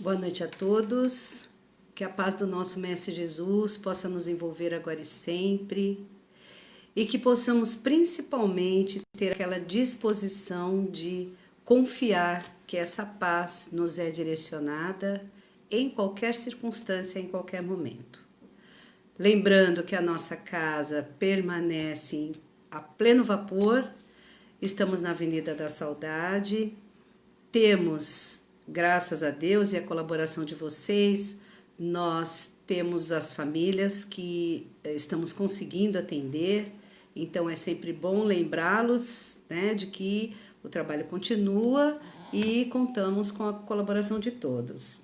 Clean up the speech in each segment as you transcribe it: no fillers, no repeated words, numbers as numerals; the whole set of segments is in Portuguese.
Boa noite a todos, que a paz do nosso Mestre Jesus possa nos envolver agora e sempre, e que possamos principalmente ter aquela disposição de confiar que essa paz nos é direcionada em qualquer circunstância, em qualquer momento. Lembrando que a nossa casa permanece a pleno vapor, estamos na Avenida da Saudade, temos, graças a Deus e a colaboração de vocês, nós temos as famílias que estamos conseguindo atender, então é sempre bom lembrá-los, né, de que o trabalho continua e contamos com a colaboração de todos.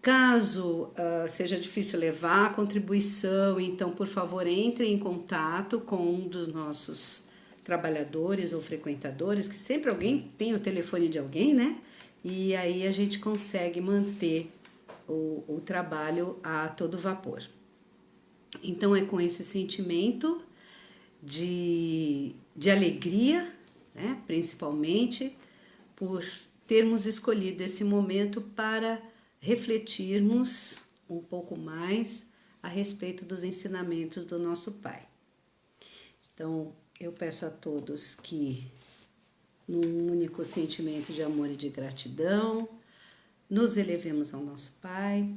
Caso seja difícil levar a contribuição, então, por favor, entre em contato com um dos nossos trabalhadores ou frequentadores, que sempre alguém tem o telefone de alguém, né? E aí a gente consegue manter o trabalho a todo vapor. Então, é com esse sentimento de alegria, né? Principalmente por termos escolhido esse momento para refletirmos um pouco mais a respeito dos ensinamentos do nosso Pai. Então, eu peço a todos que, num único sentimento de amor e de gratidão, nos elevemos ao nosso Pai,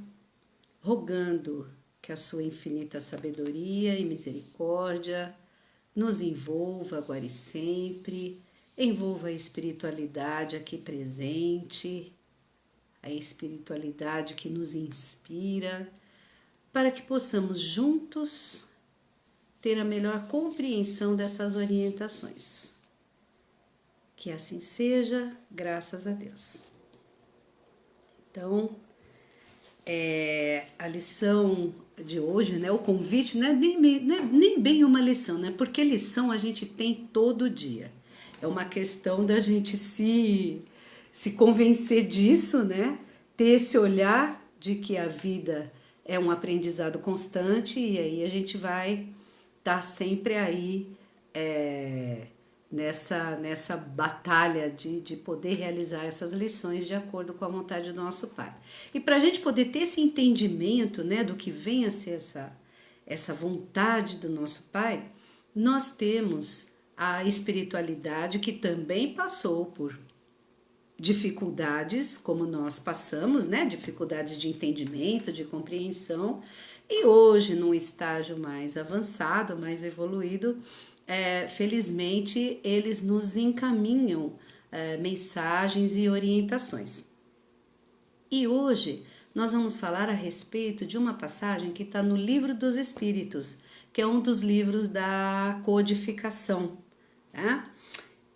rogando que a sua infinita sabedoria e misericórdia nos envolva agora e sempre, envolva a espiritualidade aqui presente, a espiritualidade que nos inspira, para que possamos juntos ter a melhor compreensão dessas orientações. Que assim seja, graças a Deus. Então, a lição de hoje, né, o convite, não é nem bem uma lição, né, porque lição a gente tem todo dia. É uma questão da gente se convencer disso, né? Ter esse olhar de que a vida é um aprendizado constante e aí a gente vai estar sempre aí nessa batalha de poder realizar essas lições de acordo com a vontade do nosso Pai. E para a gente poder ter esse entendimento, né, do que vem a ser essa vontade do nosso Pai, nós temos a espiritualidade que também passou por dificuldades, como nós passamos, né? Dificuldades de entendimento, de compreensão, e hoje, num estágio mais avançado, mais evoluído, felizmente, eles nos encaminham mensagens e orientações. E hoje, nós vamos falar a respeito de uma passagem que está no Livro dos Espíritos, que é um dos livros da codificação, tá?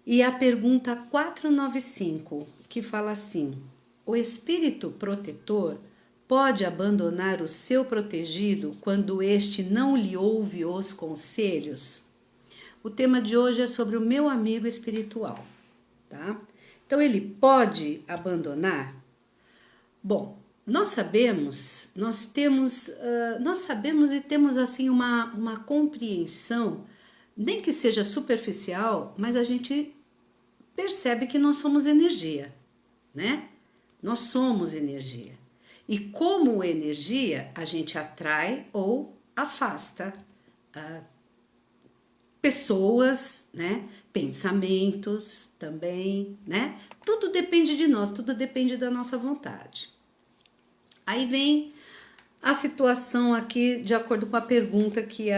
E a pergunta 495, que fala assim: o espírito protetor pode abandonar o seu protegido quando este não lhe ouve os conselhos? O tema de hoje é sobre o meu amigo espiritual, tá? Então, ele pode abandonar? Bom, nós sabemos e temos assim uma compreensão, nem que seja superficial, mas a gente percebe que nós somos energia, né? Nós somos energia. E como energia, a gente atrai ou afasta pessoas, né? Pensamentos também, né? Tudo depende de nós, tudo depende da nossa vontade. Aí vem a situação aqui, de acordo com a pergunta que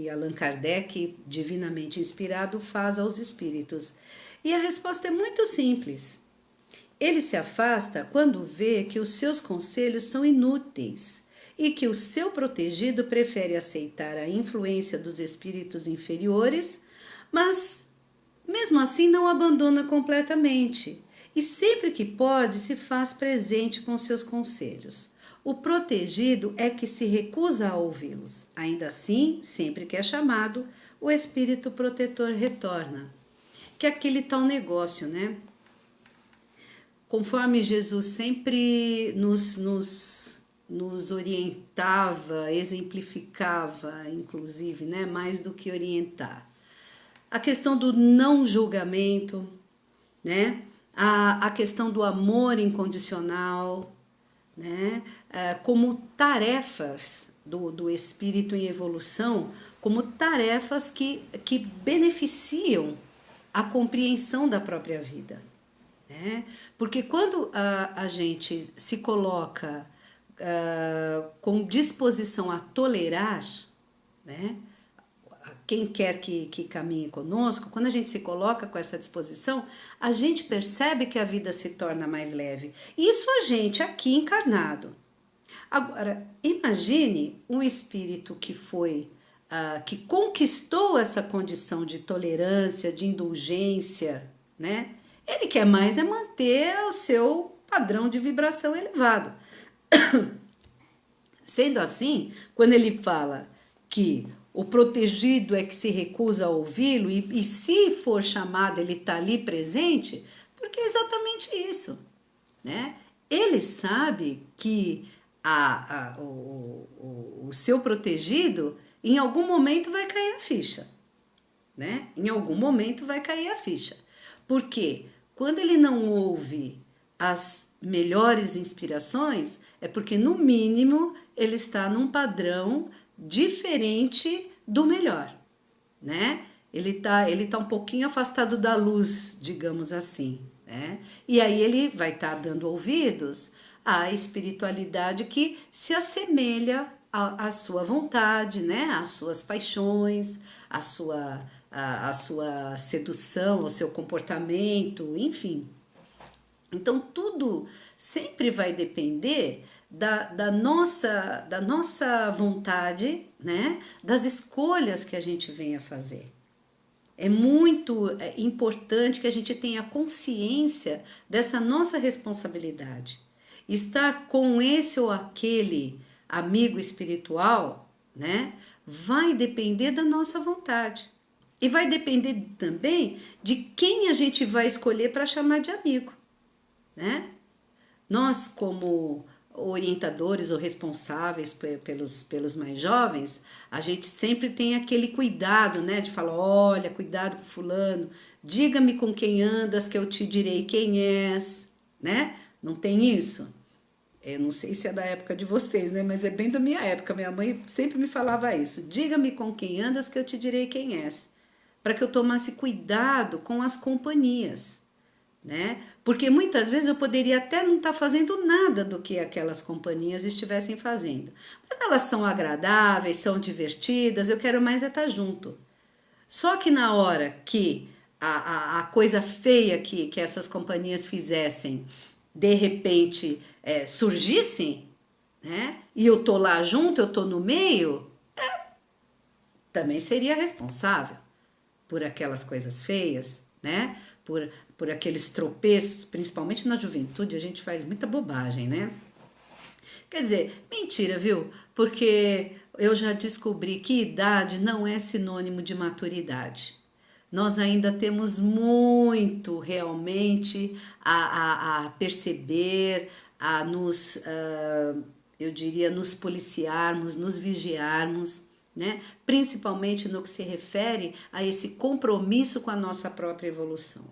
Allan Kardec, divinamente inspirado, faz aos espíritos. E a resposta é muito simples. Ele se afasta quando vê que os seus conselhos são inúteis e que o seu protegido prefere aceitar a influência dos espíritos inferiores, mas mesmo assim não abandona completamente e sempre que pode se faz presente com seus conselhos. O protegido é que se recusa a ouvi-los. Ainda assim, sempre que é chamado, o espírito protetor retorna. Que é aquele tal negócio, né? Conforme Jesus sempre nos orientava, exemplificava, inclusive, né? Mais do que orientar. A questão do não julgamento, né? a questão do amor incondicional, né? Como tarefas do espírito em evolução, como tarefas que beneficiam a compreensão da própria vida, né? Porque quando a gente se coloca com disposição a tolerar, né? Quem quer que caminhe conosco, quando a gente se coloca com essa disposição, a gente percebe que a vida se torna mais leve. Isso a gente aqui encarnado. Agora, imagine um espírito que foi, que conquistou essa condição de tolerância, de indulgência, né? Ele quer mais é manter o seu padrão de vibração elevado. Sendo assim, quando ele fala que o protegido é que se recusa a ouvi-lo, e se for chamado, ele está ali presente, porque é exatamente isso, né? Ele sabe que o seu protegido, em algum momento vai cair a ficha, né? Em algum momento vai cair a ficha. Porque quando ele não ouve as melhores inspirações, é porque, no mínimo, ele está num padrão diferente do melhor, né? Ele tá um pouquinho afastado da luz, digamos assim, né? E aí ele vai estar dando ouvidos à espiritualidade que se assemelha à sua vontade, né? Às suas paixões, à sua sedução, ao seu comportamento, enfim. Então, tudo sempre vai depender da nossa vontade, né? Das escolhas que a gente venha fazer. É muito importante que a gente tenha consciência dessa nossa responsabilidade. Estar com esse ou aquele amigo espiritual, né? Vai depender da nossa vontade. E vai depender também de quem a gente vai escolher para chamar de amigo, né? Nós, como orientadores ou responsáveis pelos mais jovens, a gente sempre tem aquele cuidado, né? De falar, olha, cuidado com fulano, diga-me com quem andas que eu te direi quem és, né? Não tem isso? Eu não sei se é da época de vocês, né? Mas é bem da minha época. Minha mãe sempre me falava isso. Diga-me com quem andas que eu te direi quem és. Para que eu tomasse cuidado com as companhias, né? Porque muitas vezes eu poderia até não estar fazendo nada do que aquelas companhias estivessem fazendo. Mas elas são agradáveis, são divertidas, eu quero mais é estar junto. Só que na hora que a coisa feia que essas companhias fizessem, de repente surgissem, né? E eu tô lá junto, eu tô no meio, também seria responsável por aquelas coisas feias, né? Por aqueles tropeços, principalmente na juventude, a gente faz muita bobagem, né? Quer dizer, mentira, viu? Porque eu já descobri que idade não é sinônimo de maturidade. Nós ainda temos muito realmente a perceber, a nos, eu diria, nos policiarmos, nos vigiarmos, né? Principalmente no que se refere a esse compromisso com a nossa própria evolução.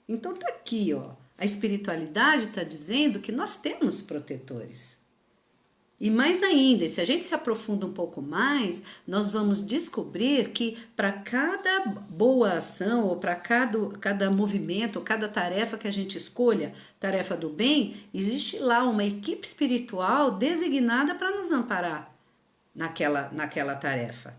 Então tá aqui, ó. A espiritualidade está dizendo que nós temos protetores. E mais ainda, se a gente se aprofunda um pouco mais, nós vamos descobrir que para cada boa ação, ou para cada movimento, cada tarefa que a gente escolha, tarefa do bem, existe lá uma equipe espiritual designada para nos amparar naquela tarefa.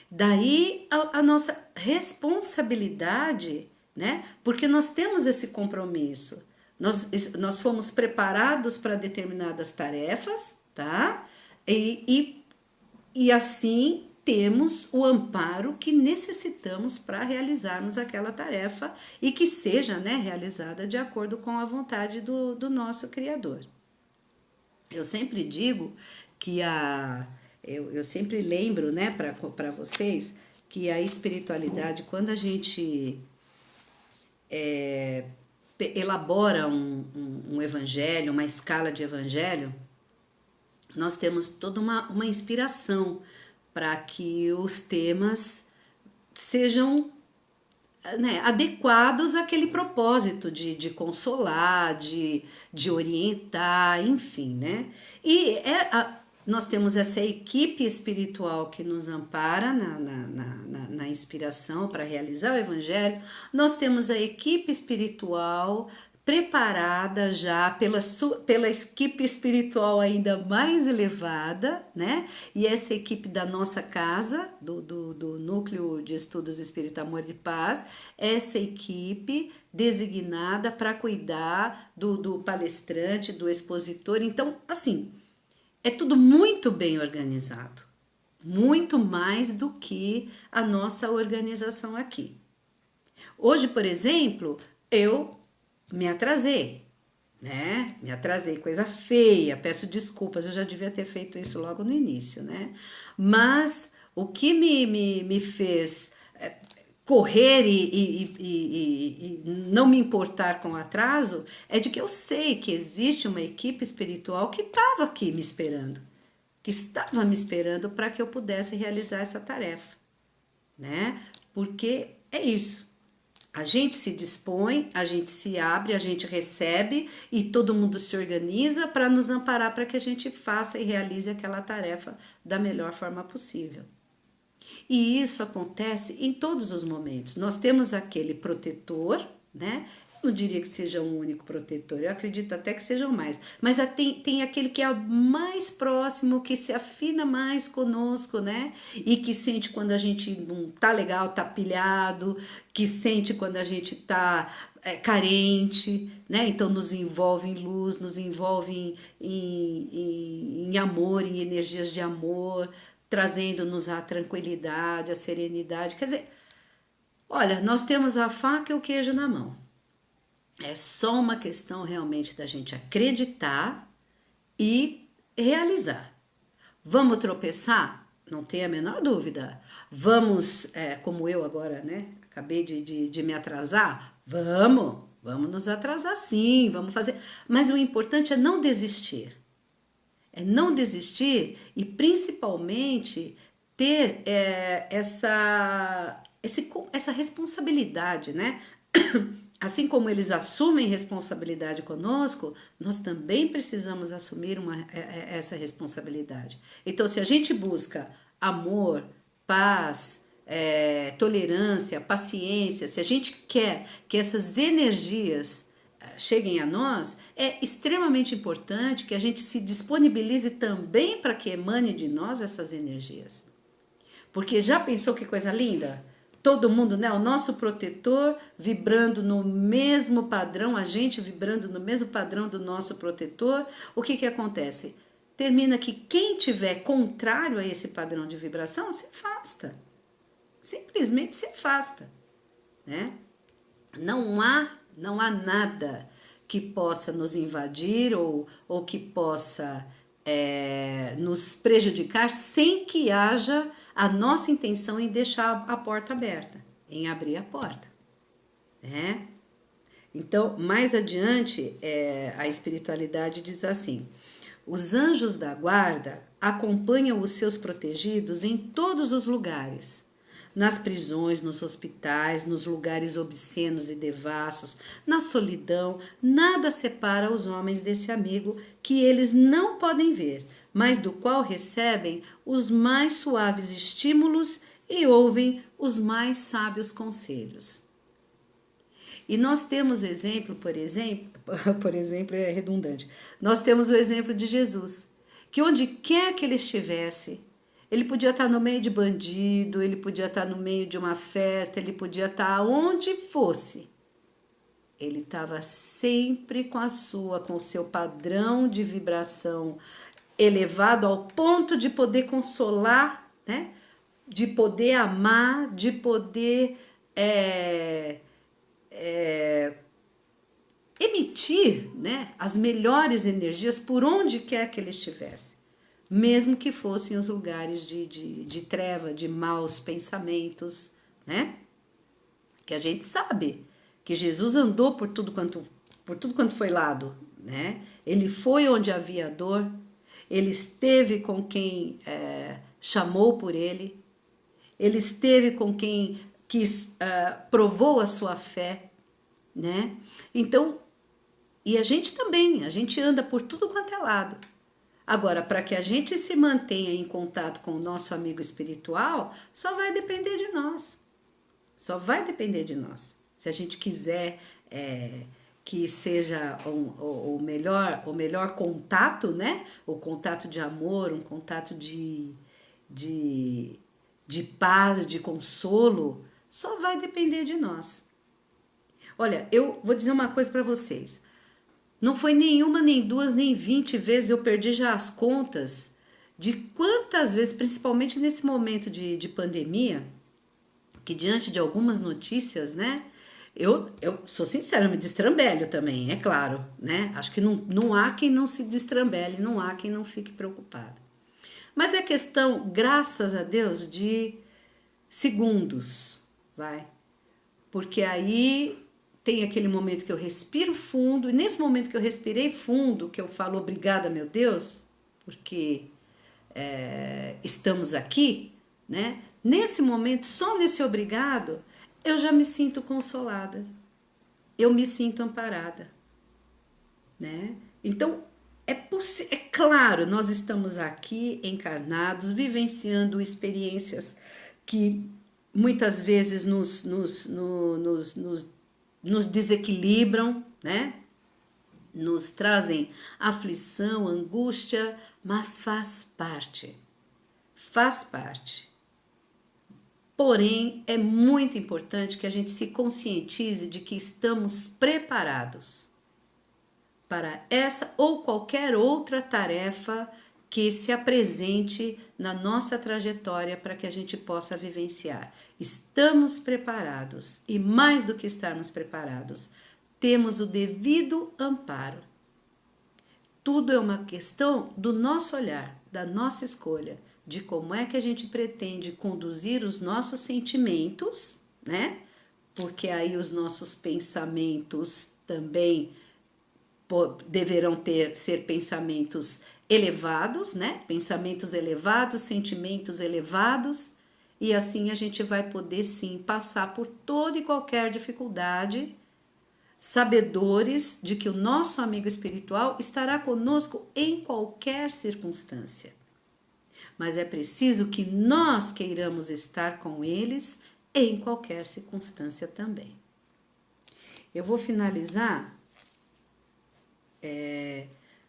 Daí a nossa responsabilidade, né? Porque nós temos esse compromisso. Nós fomos preparados para determinadas tarefas, tá? E assim temos o amparo que necessitamos para realizarmos aquela tarefa e que seja, né, realizada de acordo com a vontade do nosso Criador. Eu sempre digo que eu sempre lembro, né, para vocês, que a espiritualidade, quando a gente elabora um evangelho, uma escala de evangelho, nós temos toda uma inspiração para que os temas sejam né, adequados àquele propósito de consolar, de orientar, enfim, né? E nós temos essa equipe espiritual que nos ampara na inspiração para realizar o Evangelho. Nós temos a equipe espiritual preparada já pela equipe espiritual ainda mais elevada, né? E essa equipe da nossa casa, do Núcleo de Estudos Espírita Amor e Paz, essa equipe designada para cuidar do palestrante, do expositor. Então, assim, é tudo muito bem organizado, muito mais do que a nossa organização aqui. Hoje, por exemplo, eu me atrasei, né? Me atrasei, coisa feia, peço desculpas, eu já devia ter feito isso logo no início, né? Mas o que me fez correr e não me importar com o atraso é de que eu sei que existe uma equipe espiritual que estava aqui me esperando, que estava me esperando para que eu pudesse realizar essa tarefa, né? Porque é isso. A gente se dispõe, a gente se abre, a gente recebe e todo mundo se organiza para nos amparar para que a gente faça e realize aquela tarefa da melhor forma possível. E isso acontece em todos os momentos. Nós temos aquele protetor, né? Eu não diria que seja um único protetor, eu acredito até que sejam mais. Mas tem aquele que é mais próximo, que se afina mais conosco, né? E que sente quando a gente não tá legal, tá pilhado, que sente quando a gente tá carente, né? Então nos envolve em luz, nos envolve em amor, em energias de amor, trazendo-nos a tranquilidade, a serenidade. Quer dizer, olha, nós temos a faca e o queijo na mão. É só uma questão realmente da gente acreditar e realizar. Vamos tropeçar? Não tem a menor dúvida. Vamos, como eu agora, né? Acabei de me atrasar? Vamos nos atrasar sim, vamos fazer. Mas o importante é não desistir. É não desistir e principalmente ter essa responsabilidade, né? Assim como eles assumem responsabilidade conosco, nós também precisamos assumir essa responsabilidade. Então, se a gente busca amor, paz, tolerância, paciência, se a gente quer que essas energias cheguem a nós, é extremamente importante que a gente se disponibilize também para que emane de nós essas energias. Porque já pensou que coisa linda? Todo mundo, né? O nosso protetor vibrando no mesmo padrão, a gente vibrando no mesmo padrão do nosso protetor. O que acontece? Termina que quem tiver contrário a esse padrão de vibração se afasta. Simplesmente se afasta, né? Não há nada que possa nos invadir ou que possa nos prejudicar sem que haja a nossa intenção em deixar a porta aberta, em abrir a porta, né? Então, mais adiante, a espiritualidade diz assim: os anjos da guarda acompanham os seus protegidos em todos os lugares, nas prisões, nos hospitais, nos lugares obscenos e devassos, na solidão. Nada separa os homens desse amigo que eles não podem ver, mas do qual recebem os mais suaves estímulos e ouvem os mais sábios conselhos. E nós temos exemplo, por exemplo é redundante, nós temos o exemplo de Jesus, que onde quer que ele estivesse, ele podia estar no meio de bandido, ele podia estar no meio de uma festa, ele podia estar onde fosse. Ele estava sempre com o seu padrão de vibração elevado ao ponto de poder consolar, né? De poder amar, de poder emitir, né, as melhores energias por onde quer que ele estivesse. Mesmo que fossem os lugares de treva, de maus pensamentos, né? Que a gente sabe que Jesus andou por tudo quanto foi lado, né? Ele foi onde havia dor, ele esteve com quem chamou por ele, ele esteve com quem que provou a sua fé, né? Então, e a gente também, a gente anda por tudo quanto é lado. Agora, para que a gente se mantenha em contato com o nosso amigo espiritual, só vai depender de nós. Só vai depender de nós. Se a gente quiser que seja o melhor contato, né? O contato de amor, um contato de paz, de consolo, só vai depender de nós. Olha, eu vou dizer uma coisa para vocês. Não foi nenhuma, nem duas, nem 20 vezes, eu perdi já as contas de quantas vezes, principalmente nesse momento de pandemia, que diante de algumas notícias, né? Eu sou sincera, eu me destrambelho também, é claro, né? Acho que não há quem não se destrambelhe, não há quem não fique preocupado. Mas é questão, graças a Deus, de segundos, vai. Porque aí tem aquele momento que eu respiro fundo, e nesse momento que eu respirei fundo, que eu falo obrigada, meu Deus, porque estamos aqui, né? Nesse momento, só nesse obrigado, eu já me sinto consolada, eu me sinto amparada, né? Então, é claro, nós estamos aqui encarnados, vivenciando experiências que muitas vezes nos desequilibram, né? Nos trazem aflição, angústia, mas faz parte. Faz parte. Porém, é muito importante que a gente se conscientize de que estamos preparados para essa ou qualquer outra tarefa que se apresente na nossa trajetória para que a gente possa vivenciar. Estamos preparados e, mais do que estarmos preparados, temos o devido amparo. Tudo é uma questão do nosso olhar, da nossa escolha, de como é que a gente pretende conduzir os nossos sentimentos, né? Porque aí os nossos pensamentos também deverão ser pensamentos elevados, né? Pensamentos elevados, sentimentos elevados, e assim a gente vai poder sim passar por toda e qualquer dificuldade, sabedores de que o nosso amigo espiritual estará conosco em qualquer circunstância. Mas é preciso que nós queiramos estar com eles em qualquer circunstância também. Eu vou finalizar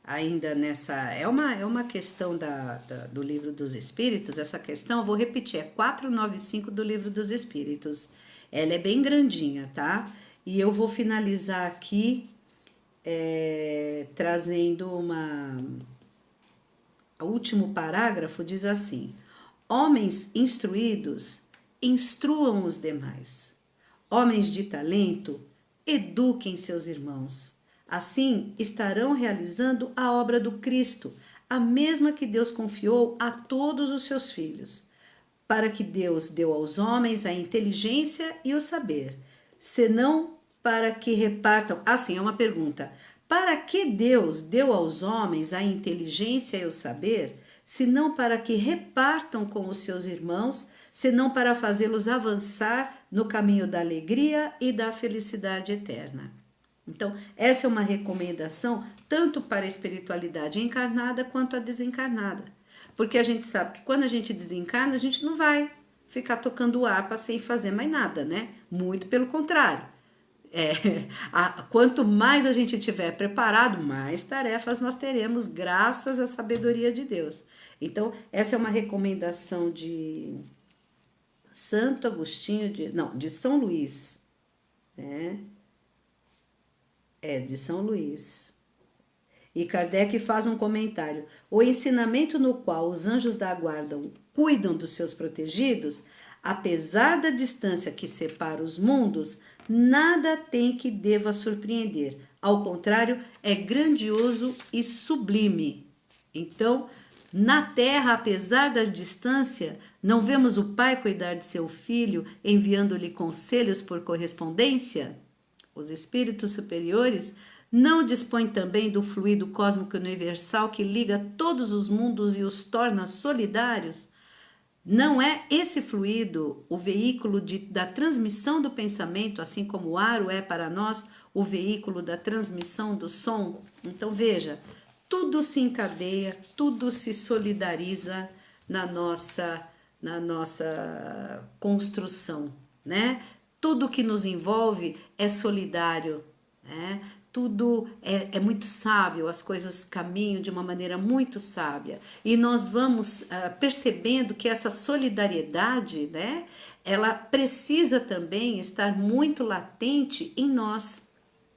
ainda nessa... É uma questão do Livro dos Espíritos, essa questão, eu vou repetir, é 495 do Livro dos Espíritos. Ela é bem grandinha, tá? E eu vou finalizar aqui trazendo o último parágrafo diz assim: homens instruídos instruam os demais. Homens de talento eduquem seus irmãos. Assim estarão realizando a obra do Cristo, a mesma que Deus confiou a todos os seus filhos. Para que Deus deu aos homens a inteligência e o saber, senão para que repartam... Assim, é uma pergunta. Para que Deus deu aos homens a inteligência e o saber, senão para que repartam com os seus irmãos, senão para fazê-los avançar no caminho da alegria e da felicidade eterna? Então, essa é uma recomendação tanto para a espiritualidade encarnada quanto a desencarnada. Porque a gente sabe que quando a gente desencarna, a gente não vai ficar tocando harpa sem fazer mais nada, né? Muito pelo contrário. Quanto mais a gente tiver preparado, mais tarefas nós teremos, graças à sabedoria de Deus. Então, essa é uma recomendação de Santo Agostinho, de São Luís, né? De São Luís. E Kardec faz um comentário: o ensinamento no qual os anjos da guarda cuidam dos seus protegidos, apesar da distância que separa os mundos, nada tem que deva surpreender. Ao contrário, é grandioso e sublime. Então, na Terra, apesar da distância, não vemos o pai cuidar de seu filho, enviando-lhe conselhos por correspondência? Os espíritos superiores não dispõem também do fluido cósmico universal que liga todos os mundos e os torna solidários? Não é esse fluido o veículo da transmissão do pensamento, assim como o ar é para nós o veículo da transmissão do som? Então veja, tudo se encadeia, tudo se solidariza na nossa construção, né? Tudo que nos envolve é solidário, né? Tudo é muito sábio, as coisas caminham de uma maneira muito sábia. E nós vamos percebendo que essa solidariedade, né, ela precisa também estar muito latente em nós,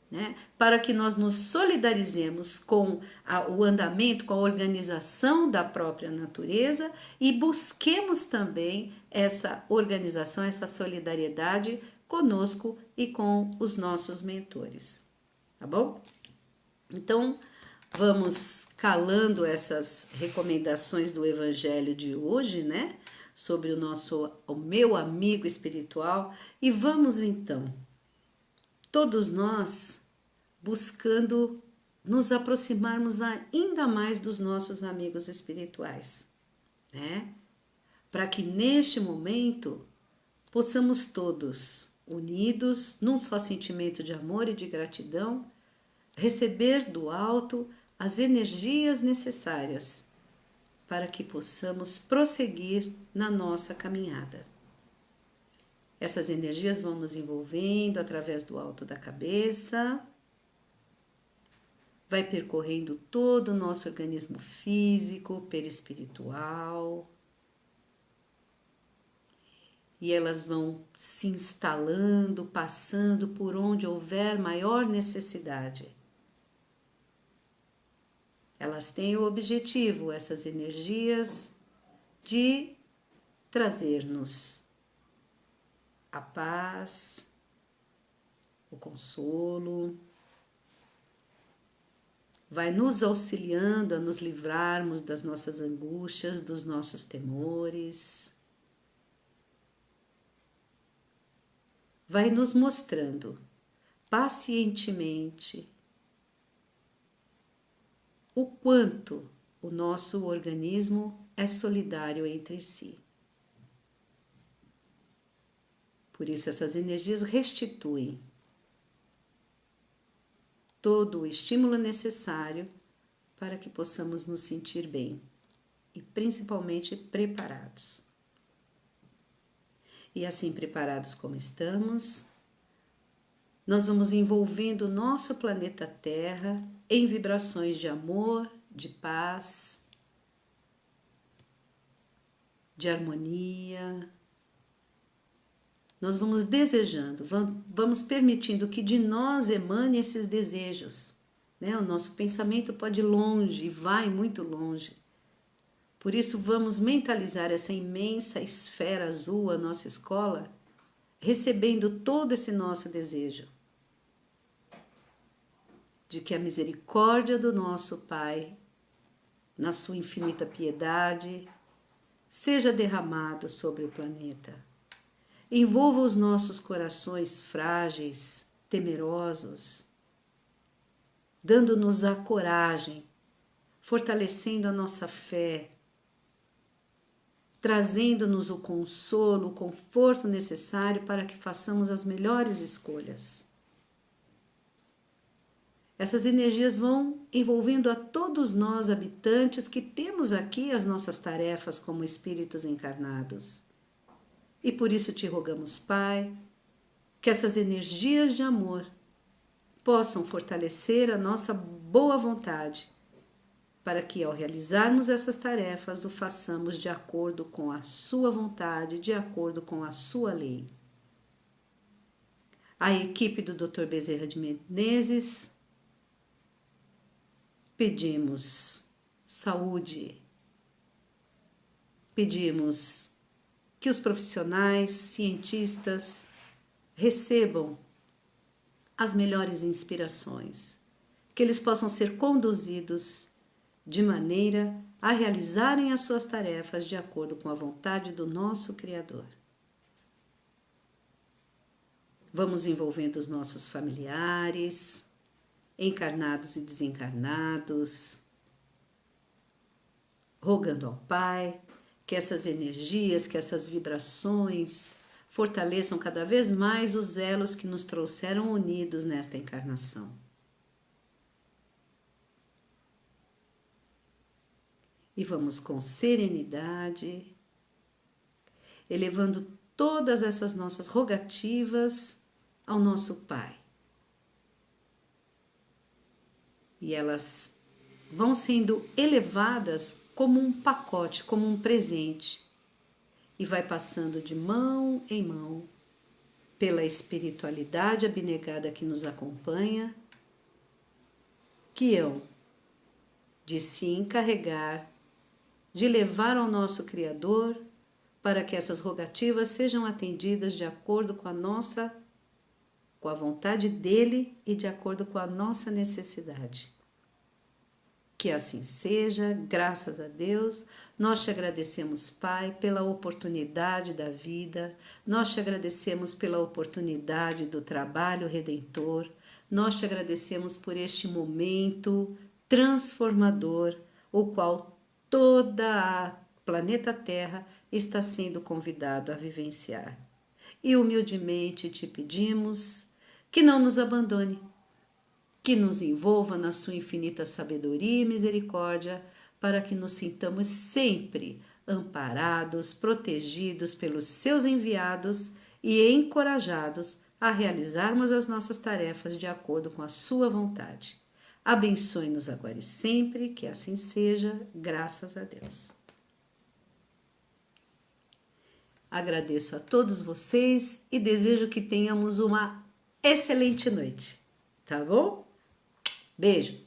né, para que nós nos solidarizemos com o andamento, com a organização da própria natureza e busquemos também essa organização, essa solidariedade conosco e com os nossos mentores. Tá bom? Então, vamos calando essas recomendações do Evangelho de hoje, né? Sobre o meu amigo espiritual. E vamos então, todos nós, buscando nos aproximarmos ainda mais dos nossos amigos espirituais, né? Para que neste momento possamos todos, unidos num só sentimento de amor e de gratidão, receber do alto as energias necessárias para que possamos prosseguir na nossa caminhada. Essas energias vão nos envolvendo através do alto da cabeça, vai percorrendo todo o nosso organismo físico, perispiritual, e elas vão se instalando, passando por onde houver maior necessidade. Elas têm o objetivo, essas energias, de trazer-nos a paz, o consolo, vai nos auxiliando a nos livrarmos das nossas angústias, dos nossos temores, vai nos mostrando pacientemente o quanto o nosso organismo é solidário entre si. Por isso, essas energias restituem todo o estímulo necessário para que possamos nos sentir bem e principalmente preparados. E assim, preparados como estamos, nós vamos envolvendo o nosso planeta Terra em vibrações de amor, de paz, de harmonia. Nós vamos desejando, vamos permitindo que de nós emane esses desejos, né? O nosso pensamento pode ir longe, vai muito longe. Por isso, vamos mentalizar essa imensa esfera azul, a nossa escola, recebendo todo esse nosso desejo de que a misericórdia do nosso Pai, na sua infinita piedade, seja derramado sobre o planeta. Envolva os nossos corações frágeis, temerosos, dando-nos a coragem, fortalecendo a nossa fé, trazendo-nos o consolo, o conforto necessário para que façamos as melhores escolhas. Essas energias vão envolvendo a todos nós, habitantes, que temos aqui as nossas tarefas como espíritos encarnados. E por isso te rogamos, Pai, que essas energias de amor possam fortalecer a nossa boa vontade, para que ao realizarmos essas tarefas o façamos de acordo com a sua vontade, de acordo com a sua lei. A equipe do Dr. Bezerra de Menezes, pedimos saúde, pedimos que os profissionais, cientistas, recebam as melhores inspirações, que eles possam ser conduzidos de maneira a realizarem as suas tarefas de acordo com a vontade do nosso Criador. Vamos envolvendo os nossos familiares, encarnados e desencarnados, rogando ao Pai que essas energias, que essas vibrações fortaleçam cada vez mais os elos que nos trouxeram unidos nesta encarnação. E vamos com serenidade, elevando todas essas nossas rogativas ao nosso Pai. E elas vão sendo elevadas como um pacote, como um presente, e vai passando de mão em mão pela espiritualidade abnegada que nos acompanha, que hão de se encarregar de levar ao nosso Criador para que essas rogativas sejam atendidas de acordo com a vontade dele e de acordo com a nossa necessidade. Que assim seja, graças a Deus. Nós te agradecemos, Pai, pela oportunidade da vida, nós te agradecemos pela oportunidade do trabalho redentor, nós te agradecemos por este momento transformador, o qual toda a planeta Terra está sendo convidado a vivenciar. E humildemente te pedimos que não nos abandone, que nos envolva na sua infinita sabedoria e misericórdia, para que nos sintamos sempre amparados, protegidos pelos seus enviados e encorajados a realizarmos as nossas tarefas de acordo com a sua vontade. Abençoe-nos agora e sempre, que assim seja, graças a Deus. Agradeço a todos vocês e desejo que tenhamos uma excelente noite, tá bom? Beijo!